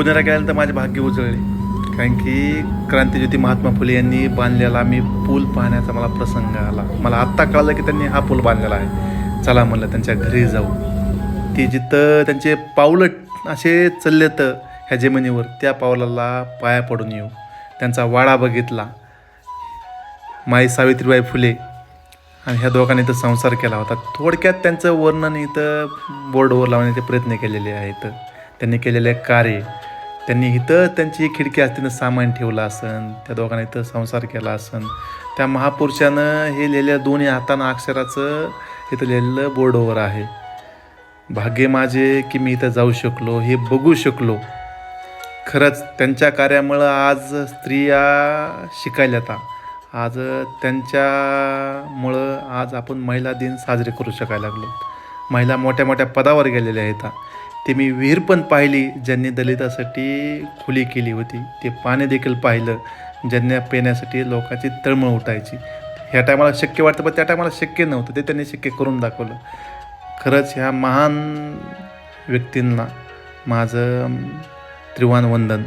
पुण्याला गेल्यानंतर माझे भाग्य उजळले, कारण की क्रांतिज्योती महात्मा फुले यांनी बांधलेला मी पूल पाहण्याचा मला प्रसंग आला. मला आत्ता कळलं की त्यांनी हा पूल बांधलेला आहे. चला म्हणलं त्यांच्या घरी जाऊ. ती जिथं त्यांचे पाऊलं असे चाललेत ह्या जमिनीवर, त्या पावलाला पाया पडून येऊ. त्यांचा वाडा बघितला. माई सावित्रीबाई फुले आणि ह्या दोघांनी इथं संसार केला होता. थोडक्यात त्यांचं वर्णन इथं बोर्डवर लावण्याचे प्रयत्न केलेले आहेत. त्यांनी केलेले कार्य, त्यांनी इथं त्यांची खिडकी असतीनं सामान ठेवलं असन, त्या दोघांनी इथं संसार केला असन. त्या महापुरुषानं हे लिहिलेल्या दोन्ही हातानं अक्षराचं इथं लिहिलेलं बोर्डवर आहे. भाग्य माझे की मी इथं जाऊ शकलो, हे बघू शकलो. खरंच त्यांच्या कार्यामुळं आज स्त्रिया शिकायला येतात. आज त्यांच्यामुळं आज आपण महिला दिन साजरे करू शकायला लागलो. महिला मोठ्या मोठ्या पदावर गेलेल्या आहेत. ते मी विहीर पण पाहिली ज्यांनी दलितासाठी खुली केली होती. ते पाणी देखील पाहिलं ज्यांना पिण्यासाठी लोकांची तळमळ उठायची. ह्या टायमाला शक्य वाटतं, पण त्या टायमाला शक्य नव्हतं. ते त्यांनी शक्य करून दाखवलं. खरंच ह्या महान व्यक्तींना माझं त्रिवान वंदन.